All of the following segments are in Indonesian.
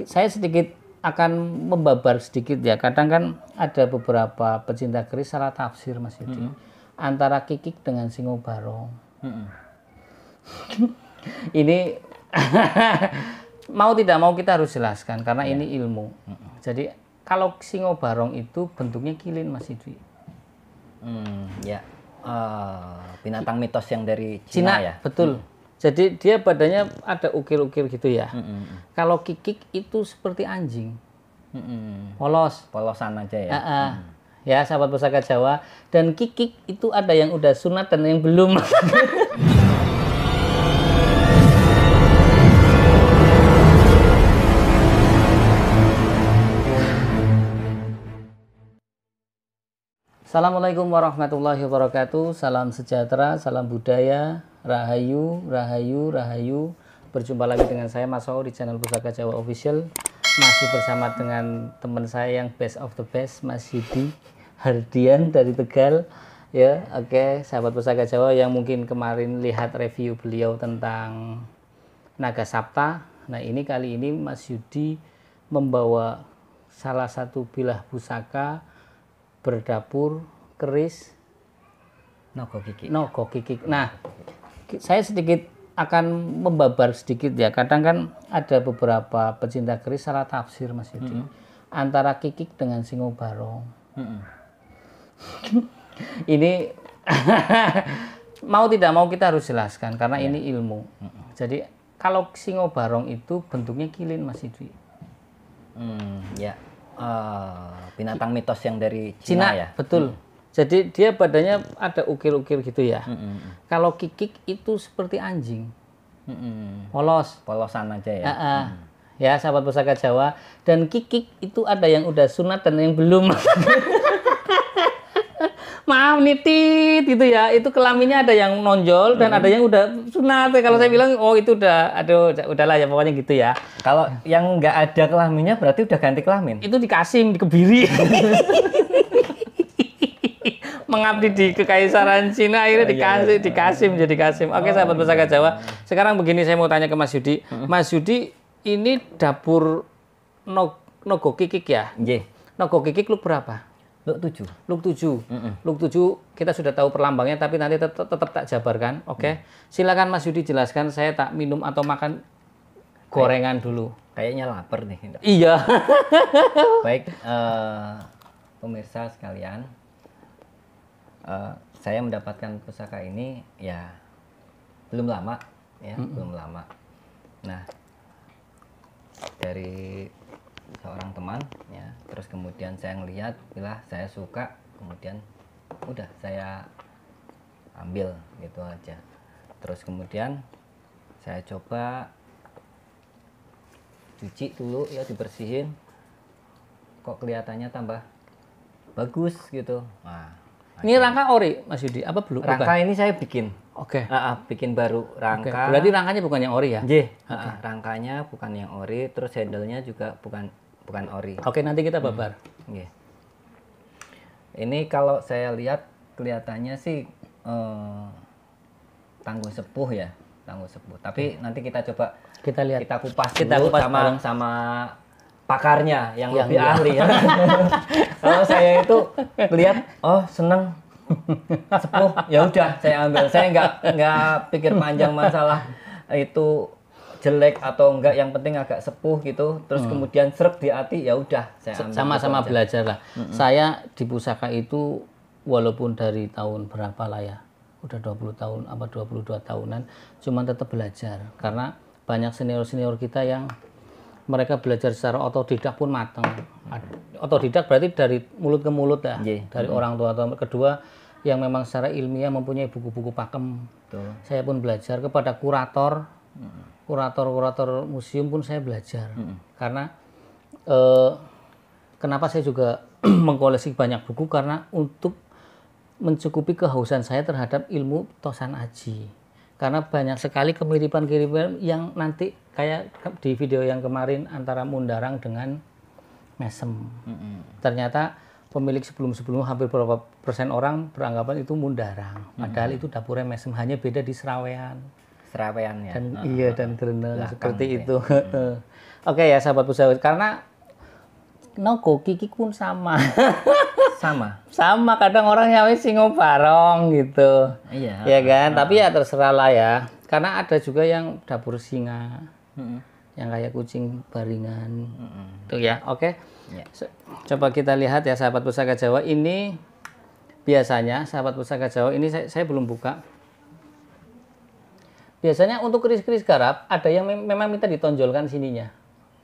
Saya sedikit akan membabar sedikit ya. Kadang kan ada beberapa pecinta keris salah tafsir Mas Yudi. Antara kikik dengan singo barong. Ini mau tidak mau kita harus jelaskan karena ini ilmu. Jadi kalau singo barong itu bentuknya kilin Mas Yudi. Binatang mitos yang dari Cina ya. Betul. Jadi dia badannya ada ukir-ukir gitu ya. Kalau kikik itu seperti anjing. Polos. Polosan aja ya. Ya, sahabat pusaka Jawa. Dan kikik itu ada yang udah sunat dan yang belum. Assalamualaikum warahmatullahi wabarakatuh. Salam sejahtera, salam budaya, rahayu, rahayu, rahayu. Berjumpa lagi dengan saya Mas Soho di channel Pusaka Jawa Official. Masih bersama dengan teman saya yang best of the best, Mas Yudi Hardian dari Tegal. Ya, oke, sahabat Pusaka Jawa yang mungkin kemarin lihat review beliau tentang Naga Sapta. Nah, kali ini Mas Yudi membawa salah satu bilah pusaka berdapur keris Nogo kikik. Nah, saya sedikit akan membabar sedikit ya. Kadang kan ada beberapa pecinta keris salah tafsir Mas Yudi. Antara kikik dengan singo barong. Ini mau tidak mau kita harus jelaskan karena ini ilmu. Jadi kalau singo barong itu bentuknya kilin Mas Yudi. Binatang mitos yang dari Cina ya. Betul. Jadi dia badannya ada ukir-ukir gitu ya. Kalau kikik itu seperti anjing. Polos. Polosan aja ya. Ya, sahabat pusaka Jawa. Dan kikik itu ada yang udah sunat dan yang belum. Maaf nitit gitu ya. Itu kelaminnya ada yang nonjol dan ada yang udah sunat. Kalau saya bilang oh itu udah udahlah ya pokoknya gitu ya. Kalau yang nggak ada kelaminnya berarti udah ganti kelamin. Itu di Kasim, di Kebiri. Mengabdi di Kekaisaran Cina akhirnya di Kasim jadi Kasim. Oke, sahabat pusaka Jawa. Sekarang begini saya mau tanya ke Mas Yudi. Mas Yudi ini dapur Nogo kikik ya? Nggih. Nogo kikik luk berapa? Luk 7. Luk 7 kita sudah tahu perlambangnya tapi nanti tetap tak jabarkan. Oke. Silakan Mas Yudi jelaskan, saya tak minum atau makan gorengan dulu. Kayaknya lapar nih. Iya. Baik, pemirsa sekalian. Saya mendapatkan pusaka ini ya belum lama ya, belum lama. Nah, dari seorang teman ya, terus kemudian saya ngelihat, bila saya suka, kemudian udah saya ambil gitu aja. Terus kemudian saya coba cuci dulu ya, dibersihin, kok kelihatannya tambah bagus gitu. Nah, ini rangka ori Mas Yudi apa belum? Rangka ini saya bikin. Oke. Bikin baru rangka. Berarti rangkanya bukan yang ori ya? Rangkanya bukan yang ori, terus handle-nya juga bukan ori. Oke, nanti kita babar. Ini kalau saya lihat kelihatannya sih tangguh sepuh ya, tangguh sepuh. Tapi nanti kita coba lihat. Kita kupas sama pakarnya yang lebih ahli ya. Kalau saya itu lihat, oh seneng sepuh, ya udah saya ambil. Saya nggak pikir panjang masalah itu jelek atau enggak, yang penting agak sepuh gitu. Terus kemudian srek di hati, ya udah saya ambil. Sama-sama belajar lah. Saya di pusaka itu walaupun dari tahun berapa lah ya, udah 20 tahun apa 22 tahunan, cuman tetap belajar karena banyak senior-senior kita yang mereka belajar secara otodidak pun matang. Otodidak berarti dari mulut ke mulut ya, dari orang tua. Kedua, yang memang secara ilmiah mempunyai buku-buku pakem. Betul. Saya pun belajar kepada kurator museum pun saya belajar. Karena kenapa saya juga mengkoleksi banyak buku, karena untuk mencukupi kehausan saya terhadap ilmu Tosan Aji. Karena banyak sekali kemiripan-kemiripan yang nanti kayak di video yang kemarin antara Mundarang dengan Mesem. Ternyata pemilik sebelum-sebelum hampir berapa persen orang beranggapan itu Mundarang. Padahal itu dapurnya Mesem, hanya beda di Serawean. Serawean ya. Dan dan Greneng seperti itu. Oke ya sahabat pusaka, karena nogo kiki pun sama. Sama kadang orang nyawi singo barong gitu. Iya. Ya kan, tapi ya terserah lah ya. Karena ada juga yang dapur singa. Yang kayak kucing baringan. Tuh ya, oke. Ya. Coba kita lihat ya sahabat pusaka Jawa, ini biasanya sahabat pusaka Jawa ini saya belum buka. Biasanya untuk keris-keris garap ada yang memang minta ditonjolkan sininya.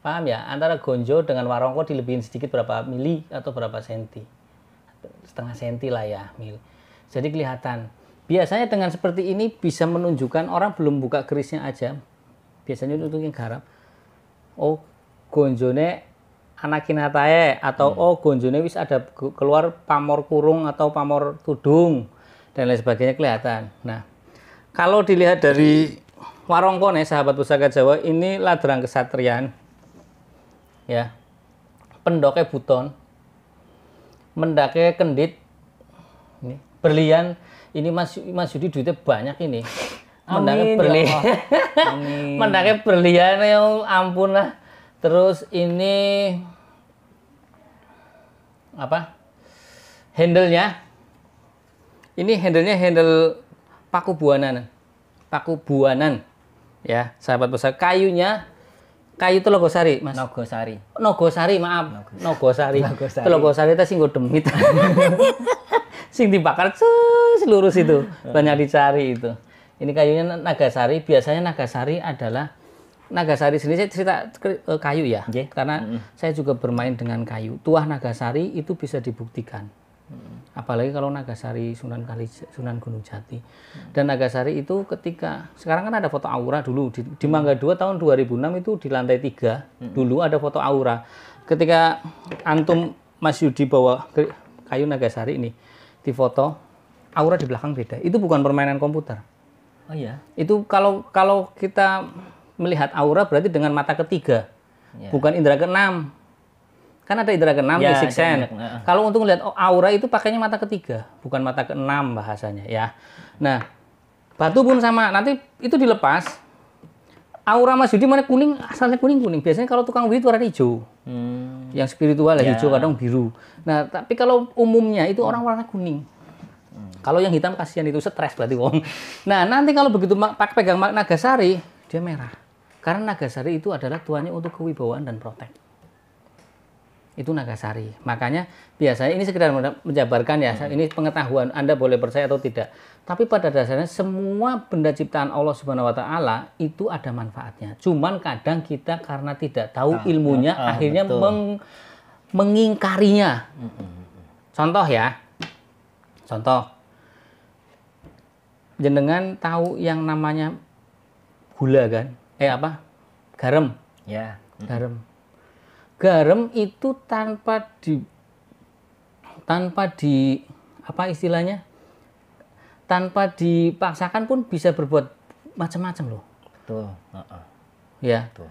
Paham ya? Antara gonjo dengan warongko dilebihin sedikit berapa mili atau berapa senti. Setengah senti lah ya, mil. Jadi kelihatan. Biasanya dengan seperti ini bisa menunjukkan orang belum buka kerisnya aja. Biasanya untuk yang garap. Oh, gonjone anakinatae atau oh gonjone wis ada keluar pamor kurung atau pamor tudung dan lain sebagainya kelihatan. Nah, kalau dilihat dari warongko nih sahabat pusaka Jawa, ini ladrang kesatrian. Ya. Pendoke buton. Mendake kendit. Ini berlian, ini Mas Yudi duitnya banyak ini. Mendake berlian. Mendake berlian ya ampun lah. Terus ini apa? Handle-nya. Ini handle-nya handle paku buanan. Paku buanan. Ya, sahabat pusaka. Kayunya kayu Telogosari, Mas. Nogosari, maaf. Nogosari. Telogosari itu sing demit. Sing dibakar seluruh situ. Banyak dicari itu. Ini kayunya Nagasari. Biasanya Nagasari adalah Nagasari sendiri saya cerita kayu ya. Karena saya juga bermain dengan kayu. Tuah Nagasari itu bisa dibuktikan. Apalagi kalau Nagasari Sunan Gunung Jati. Dan Nagasari itu ketika sekarang kan ada foto aura dulu di Mangga 2 tahun 2006 itu di lantai 3 dulu ada foto aura. Ketika antum Mas Yudi bawa kayu Nagasari ini di foto, aura di belakang beda. Itu bukan permainan komputer. Oh iya. Itu kalau kita melihat aura berarti dengan mata ketiga. Bukan indera keenam. Kan ada indera keenam, ya, sixth sense. Kalau untuk melihat aura itu pakainya mata ketiga, bukan mata keenam bahasanya ya. Nah, batu pun sama. Nanti itu dilepas. Aura Mas Yudi mana kuning, asalnya kuning. Biasanya kalau tukang wiri itu warna hijau. Yang spiritual ya hijau, kadang biru. Nah, tapi kalau umumnya itu orang warna kuning. Kalau yang hitam kasihan itu stres berarti wong. Nah, nanti kalau begitu pegang Nagasari, dia merah. Karena Nagasari itu adalah tuannya untuk kewibawaan dan protek. Itu Nagasari. Makanya biasanya ini sekedar menjabarkan ya, ini pengetahuan, Anda boleh percaya atau tidak. Tapi pada dasarnya semua benda ciptaan Allah Subhanahu wa taala itu ada manfaatnya. Cuman kadang kita karena tidak tahu ilmunya akhirnya mengingkarinya. Contoh ya. Contoh. Jenengan tahu yang namanya gula kan? Garam. Ya. Garam itu tanpa apa istilahnya? Tanpa dipaksakan pun bisa berbuat macam-macam loh. Betul. Ya. Betul.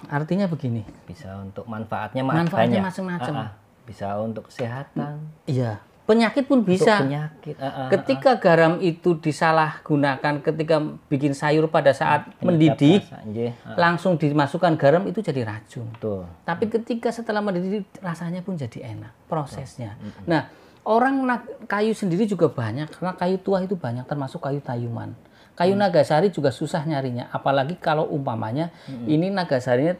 Artinya begini. Bisa untuk manfaatnya macam-macam. Bisa untuk kesehatan. Iya. Penyakit pun bisa. Penyakit. Ketika garam itu disalahgunakan, ketika bikin sayur pada saat mendidih, langsung dimasukkan garam itu jadi racun. Betul. Tapi ketika setelah mendidih rasanya pun jadi enak prosesnya. Nah, orang kayu sendiri juga banyak karena kayu tua itu banyak termasuk kayu tayuman. Kayu Nagasari juga susah nyarinya, apalagi kalau umpamanya ini Nagasarinya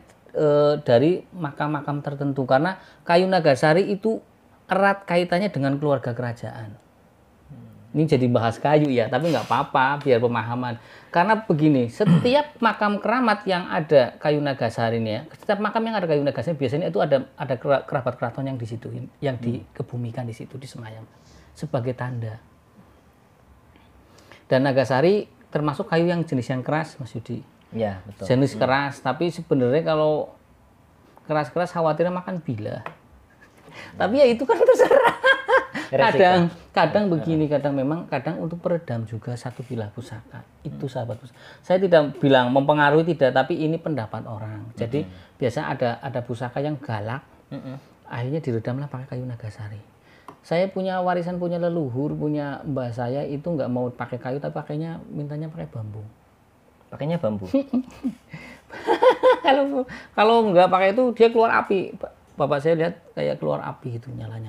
dari makam-makam tertentu karena kayu Nagasari itu erat kaitannya dengan keluarga kerajaan. Ini jadi bahas kayu ya, tapi nggak apa-apa biar pemahaman. Karena begini, setiap makam keramat yang ada kayu Nagasari ini ya, setiap makam yang ada kayu Nagasari biasanya itu ada kerabat keraton yang di situ, yang dikebumikan di situ, disemayam sebagai tanda. Dan Nagasari termasuk kayu yang jenis yang keras, Mas Yudi. Ya, betul. Jenis keras, tapi sebenarnya kalau keras-keras khawatirnya makan bila. Tapi ya itu kan terserah. Kadang begini, kadang untuk peredam juga satu bilah pusaka. Itu sahabat pusaka. Saya tidak bilang mempengaruhi tidak, tapi ini pendapat orang. Jadi biasa ada pusaka yang galak. Akhirnya diredamlah pakai kayu Nagasari. Saya punya warisan, punya leluhur, punya mbah saya itu nggak mau pakai kayu tapi mintanya pakai bambu. Pakainya bambu. Kalau nggak pakai itu dia keluar api. Bapak saya lihat kayak keluar api itu nyala.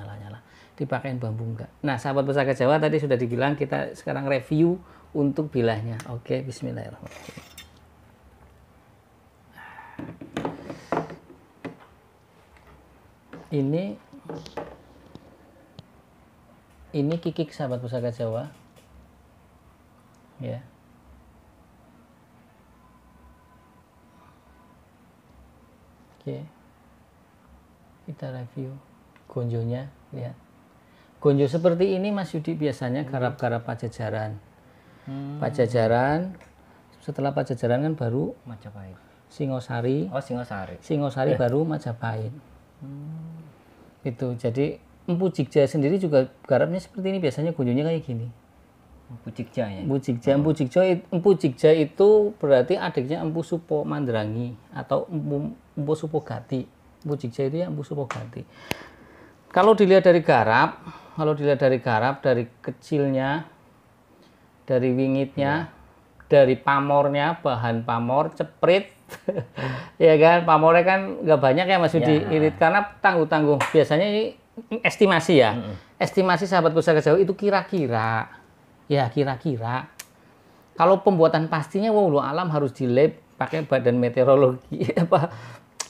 Dipakein bambu enggak. Nah, sahabat Pusaka Jawa tadi sudah dibilang, kita sekarang review untuk bilahnya. Oke, bismillahirrahmanirrahim. Ini kikik sahabat Pusaka Jawa. Ya. Oke. Kita review gonjonya, lihat. Gonjo seperti ini Mas Yudi biasanya garap-garap Pajajaran. Pajajaran, setelah Pajajaran kan baru Majapahit. Singosari. Oh, Singosari. Singosari baru Majapahit. Itu jadi Empu Jigja sendiri juga garapnya seperti ini, biasanya gonjonya kayak gini. Empu Jigja ya. Empu Jigja itu berarti adiknya Empu Supo Mandrangi atau Empu Supo Gati. Empu Jigja itu ya Empu Supo Gati. Kalau dilihat dari garap, dari kecilnya, dari wingitnya, dari pamornya, bahan pamor, ceprit, ya kan, pamornya kan nggak banyak ya Mas Yudi, irit karena tangguh-tangguh. Biasanya ini estimasi ya, estimasi sahabat Pusaka Jawa itu kira-kira. Kalau pembuatan pastinya, wallahu alam harus di lab pakai badan meteorologi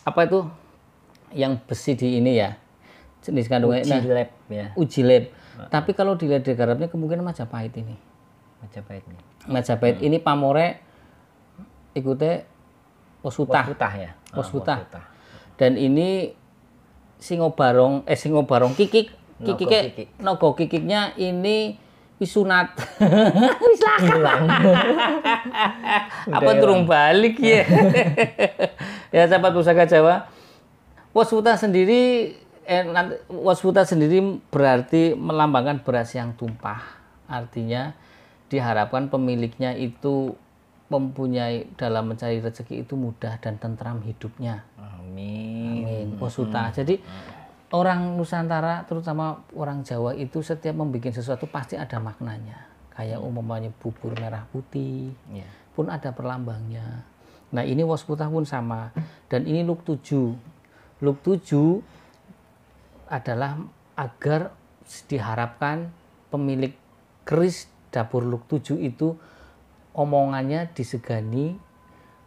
apa itu yang besi di ini ya. Jenis kandungannya uji lab. Tapi kalau dilihat dari garapnya kemungkinan Majapahit ini. Majapahit ini pamore ikutnya Wasutah ya. Wasutah. Dan ini Singobarong kikik. Nogo kikiknya ini Wisunat. Wis hilang. Apa turun balik ya. Ya sahabat Pusaka Jawa. Wasutah sendiri berarti melambangkan beras yang tumpah. Artinya diharapkan pemiliknya itu mempunyai dalam mencari rezeki itu mudah dan tentram hidupnya. Amin. Wasutah. Jadi orang Nusantara terutama orang Jawa itu setiap membuat sesuatu pasti ada maknanya. Kayak umpamanya bubur merah putih pun ada perlambangnya. Nah, ini Wasutah pun sama. Dan ini Luk 7. Luk 7 adalah agar diharapkan pemilik keris dapur Luk 7 itu omongannya disegani,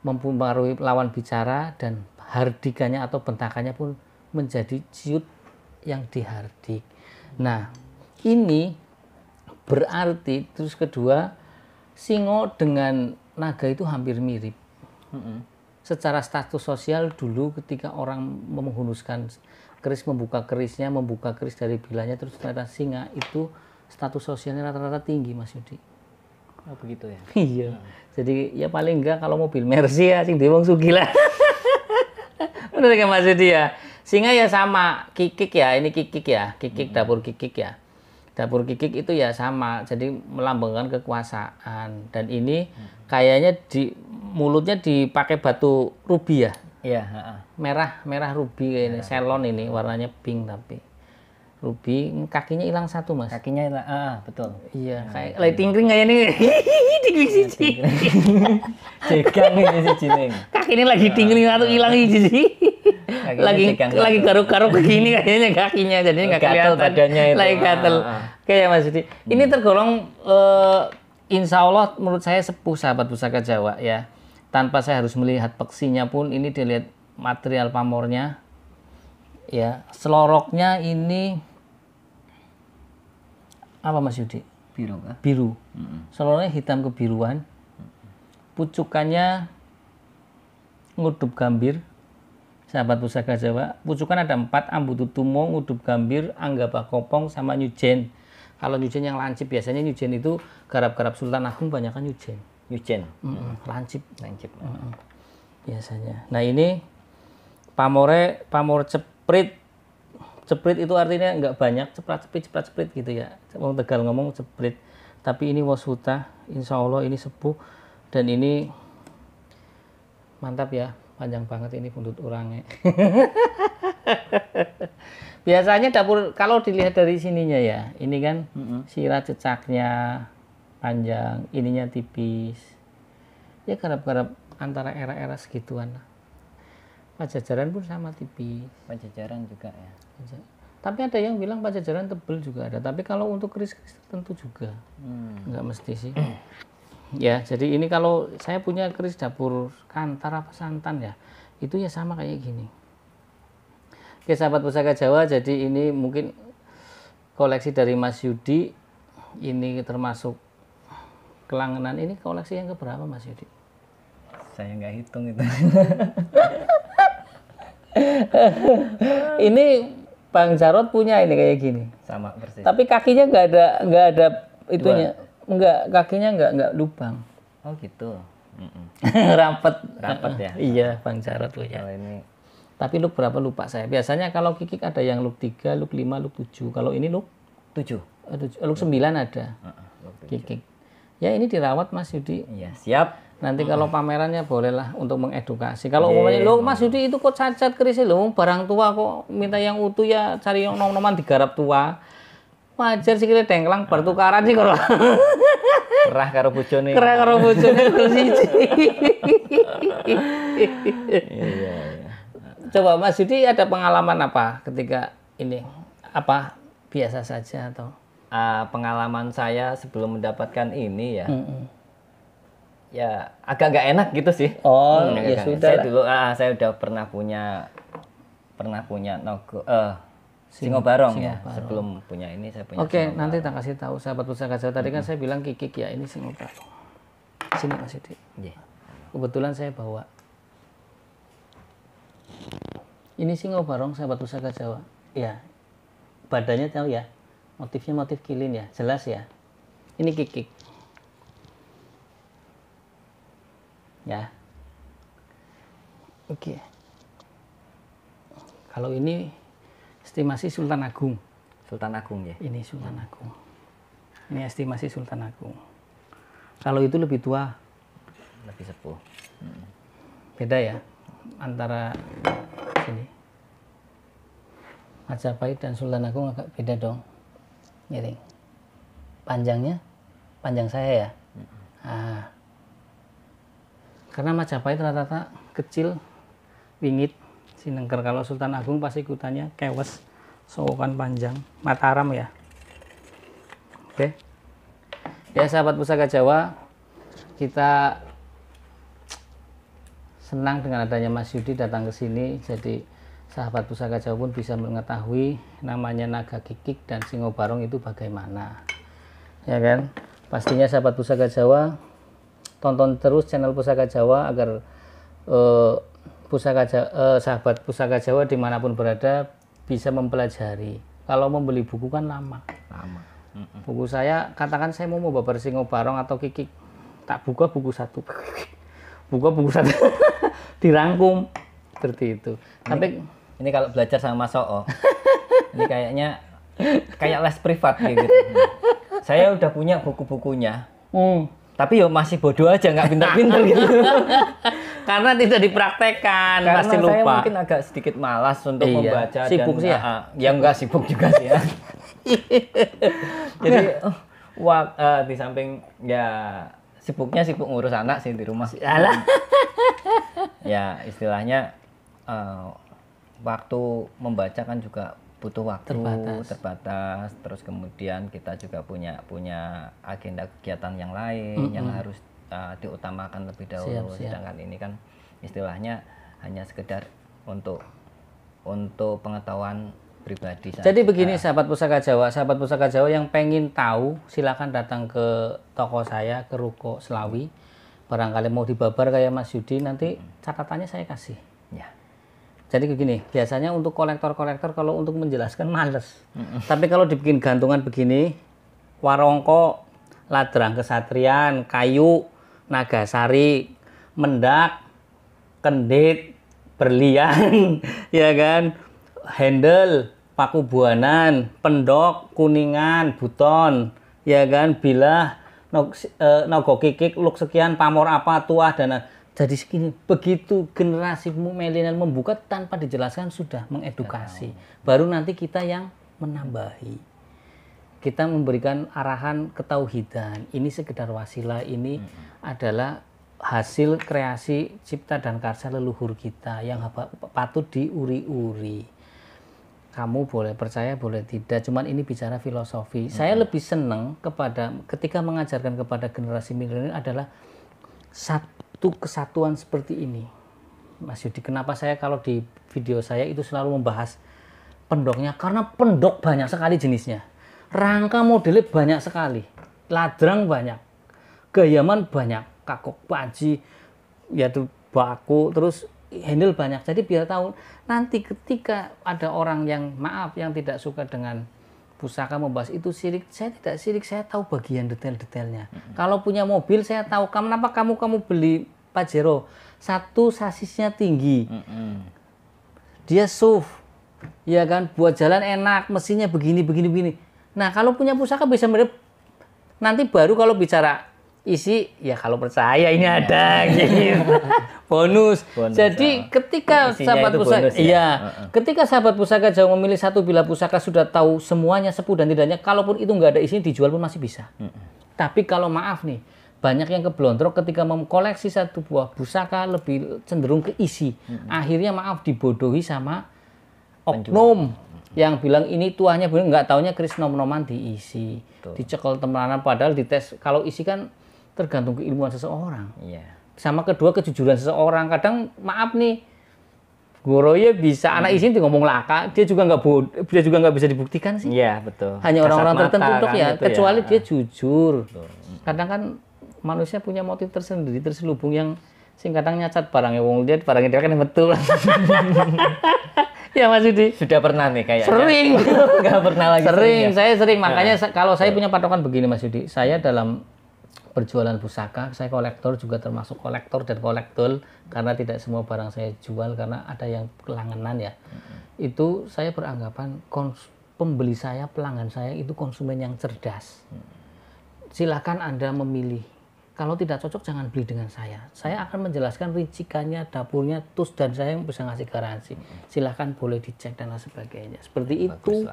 mempengaruhi lawan bicara, dan hardikannya atau bentakannya pun menjadi ciut yang dihardik. Nah, ini berarti terus kedua, singo dengan naga itu hampir mirip. Secara status sosial dulu ketika orang menghunuskan keris, membuka keris dari bilanya, terus ternyata singa itu status sosialnya rata-rata tinggi Mas Yudi. Oh begitu ya? Iya. Jadi ya paling enggak kalau mobil Mercy ya sing dewong sugih lah. Bener kan Mas Yudi ya? Singa ya sama, kikik ya, ini kikik ya, dapur kikik ya. Dapur kikik itu ya sama, jadi melambangkan kekuasaan. Dan ini kayaknya di mulutnya dipakai batu rubi ya. Iya, merah rubi kayak ini, selon ini warnanya pink tapi rubi. Kakinya hilang satu Mas. Kakinya hilang, betul. Iya, kayak lighting ring kayak ini. Tingling siji. Jegang ini siji ning. Kaki ini lagi tingling satu hilang siji. Lagi garuk-garuk begini kayaknya kakinya, jadinya nggak kelihatan badannya itu. Lagi gatel. Kayak Mas Yudi. Ini tergolong insya Allah menurut saya sepuh sahabat Pusaka Jawa ya. Tanpa saya harus melihat peksinya pun ini dilihat material pamornya ya. Seloroknya ini apa Mas Yudi? Biru. Seloroknya hitam kebiruan. Pucukannya ngudup gambir. Sahabat Pusaka Jawa, pucukan ada 4, Ambututumo, ngudup gambir, Anggabah Kopong, sama Nyujen. Kalau Nyujen yang lancip, biasanya Nyujen itu garap-garap Sultan Agung banyak kan Nyujen. Lancip. Biasanya. Nah ini pamor ceprit. Ceprit itu artinya nggak banyak, ceprat-ceprit gitu ya. Orang Tegal ngomong ceprit. Tapi ini Wasutah, insya Allah ini sepuh. Dan ini mantap ya. Panjang banget ini buntut orangnya. Biasanya dapur kalau dilihat dari sininya ya, ini kan sirah cecaknya panjang, ininya tipis. Ya garap-garap antara era-era segituan lah. Pajajaran pun sama tipis. Pajajaran juga ya. Tapi ada yang bilang Pajajaran tebel juga ada. Tapi kalau untuk keris-keris tertentu juga, nggak mesti sih. Ya, jadi ini kalau saya punya keris dapur Kantar apa Santan ya, itu ya sama kayak gini. Oke, sahabat Pusaka Jawa, jadi ini mungkin koleksi dari Mas Yudi. Ini termasuk kelangenan. Ini koleksi yang keberapa Mas Yudi? Saya nggak hitung itu. Ini Bang Jarot punya ini kayak gini. Sama persis. Tapi kakinya nggak ada itunya. Enggak, kakinya nggak lubang. Oh gitu. Rapat ya. Iya, Bang Jarot punya. Kalau ini. Tapi look berapa lupa saya. Biasanya kalau kikik ada yang look 3, look 5, look 7. Kalau ini look 7. Look 9 ada. Kikik. Ya ini dirawat Mas Yudi. Iya, siap. Nanti kalau pamerannya bolehlah untuk mengedukasi. Kalau umpamanya lo Mas Yudi itu kok cacat keris lo, barang tua kok minta yang utuh ya cari yang nom-noman digarap tua. Wajar sih kita dengklang bertukaran sih kalau. Kerah karo bojone. Kerah karo bojone terus siji. Iya. Coba Mas Yudi ada pengalaman apa ketika ini? Apa biasa saja atau? Pengalaman saya sebelum mendapatkan ini ya. Ya agak nggak enak gitu sih. Oh, ya sudah. Saya dulu saya udah pernah punya Singo Barong ya. Sebelum punya ini saya punya. Oke, nanti tak kasih tahu sahabat Pusaka Jawa. Tadi kan saya bilang kikik ya, ini Singo Barong. Sini Mas Yudi. Kebetulan saya bawa. Ini Singo Barong sahabat Pusaka Jawa. Ya. Badannya tahu ya. Motifnya motif kilin ya, jelas ya. Ini kikik. Ya. Oke. Kalau ini estimasi Sultan Agung. Sultan Agung ya. Ini Sultan Agung. Ini estimasi Sultan Agung. Kalau itu lebih tua. Lebih sepuh. Beda ya antara sini. Majapahit dan Sultan Agung agak beda dong. Miring. Panjangnya panjang saya ya. Karena Majapahit rata-rata kecil, wingit, sinengker. Kalau Sultan Agung pasti ikutannya kewes, sowokan panjang, Mataram ya. Oke. Ya sahabat Pusaka Jawa, kita senang dengan adanya Mas Yudi datang ke sini. Jadi sahabat Pusaka Jawa pun bisa mengetahui namanya naga kikik dan Singo Barong itu bagaimana. Ya kan? Pastinya sahabat Pusaka Jawa tonton terus channel Pusaka Jawa agar sahabat Pusaka Jawa dimanapun berada bisa mempelajari. Kalau membeli buku kan lama. Buku saya, katakan saya mau babar Singo Barong atau kikik, tak buka buku satu, dirangkum seperti itu. Tapi ini kalau belajar sama Mas Oo, ini kayaknya kayak les privat gitu. Saya udah punya buku-bukunya. Tapi yo masih bodoh aja, nggak pintar-pintar gitu. Karena tidak dipraktekkan, Karena pasti lupa. Saya mungkin agak sedikit malas untuk membaca. Sibuk dan, sih ya? Ya nggak sibuk juga sih ya. Jadi di samping ya sibuk ngurus anak sih di rumah. Alah. Ya istilahnya waktu membaca kan juga butuh waktu terbatas. Terus kemudian kita juga punya agenda kegiatan yang lain yang harus diutamakan lebih dahulu. Sedangkan ini kan istilahnya hanya sekedar untuk pengetahuan pribadi saja. Jadi begini sahabat Pusaka Jawa yang pengen tahu silakan datang ke toko saya, ke Ruko Selawi. Barangkali mau dibabar kayak Mas Yudi, nanti catatannya saya kasih. Ya. Jadi begini, biasanya untuk kolektor-kolektor kalau untuk menjelaskan males. Tapi kalau dibikin gantungan begini, warongko, ladrang kesatrian, kayu, nagasari, mendak, kendit, berlian, ya kan, handle, paku buanan, pendok, kuningan, buton, ya kan, bilah, nogo kikik, luk sekian, pamor apa, tuah, dan jadi segini. Begitu generasi milenial membuka tanpa dijelaskan sudah mengedukasi. Baru nanti kita yang menambahi. Kita memberikan arahan ketauhidan. Ini sekedar wasilah, ini adalah hasil kreasi cipta dan karya leluhur kita yang patut diuri-uri. Kamu boleh percaya, boleh tidak. Cuman ini bicara filosofi. Saya lebih senang ketika mengajarkan kepada generasi milenial adalah satu kesatuan seperti ini. Mas Yudi, kenapa saya kalau di video saya itu selalu membahas pendoknya? Karena pendok banyak sekali jenisnya. Rangka modelnya banyak sekali. Ladrang banyak. Gayaman banyak. Kakok panci, yaitu baku, terus handle banyak. Jadi biar tahu nanti ketika ada orang yang yang tidak suka dengan pusaka membahas itu sirik, saya tidak sirik, saya tahu bagian detail-detailnya. Kalau punya mobil saya tahu kenapa kamu beli Pajero, satu sasisnya tinggi, dia SUV, ya kan, buat jalan enak, mesinnya begini. Nah kalau punya pusaka bisa mirip. Nanti baru kalau bicara isi, ya kalau percaya ini ada gitu. bonus. Jadi ketika sahabat pusaka, ketika sahabat pusaka Jawa memilih satu bilah pusaka sudah tahu semuanya sepuh dan tidaknya, kalaupun itu nggak ada isinya dijual pun masih bisa. Tapi kalau maaf nih, banyak yang keblondrok ketika mengkoleksi satu buah pusaka lebih cenderung ke isi. Akhirnya dibodohi sama oknum yang bilang ini tuahnya benar, nggak taunya kris nom-noman diisi, dicekel temenan, padahal dites kalau isi kan tergantung keilmuan seseorang. Sama kedua kejujuran seseorang. Kadang maaf nih, Goroye bisa anak isi ngomong laka, dia juga nggak bisa dibuktikan sih. Iya betul. Hanya orang-orang tertentu kan ya, kecuali dia jujur. Betul. Kadang kan manusia punya motif tersendiri terselubung yang kadang nyacat barangnya wong dia barangnya dia kan betul. Ya Mas Yudi. Sudah pernah nih kayaknya. Sering. Nggak pernah lagi. Saya sering. Makanya kalau saya punya patokan begini Mas Yudi. Saya dalam berjualan pusaka, saya kolektor juga termasuk kolektor dan kolektor karena tidak semua barang saya jual karena ada yang langganan ya. Itu saya beranggapan pembeli saya, pelanggan saya itu konsumen yang cerdas. Silakan Anda memilih. Kalau tidak cocok jangan beli dengan saya. Saya akan menjelaskan rincikannya, dapurnya, tools, dan saya yang bisa ngasih garansi. Silahkan boleh dicek dan lain sebagainya. Seperti itu.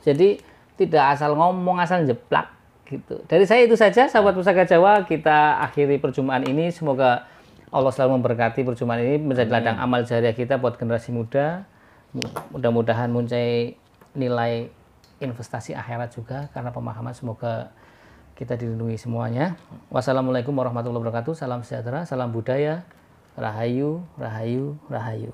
Jadi tidak asal ngomong, asal jeplak gitu. Dari saya itu saja, sahabat Pusaka Jawa. Kita akhiri perjumpaan ini. Semoga Allah selalu memberkati perjumpaan ini menjadi ladang amal jariah kita buat generasi muda. Mudah-mudahan muncul nilai investasi akhirat juga karena pemahaman. Semoga kita dilindungi semuanya. Wassalamualaikum warahmatullahi wabarakatuh. Salam sejahtera, salam budaya. Rahayu, rahayu, rahayu.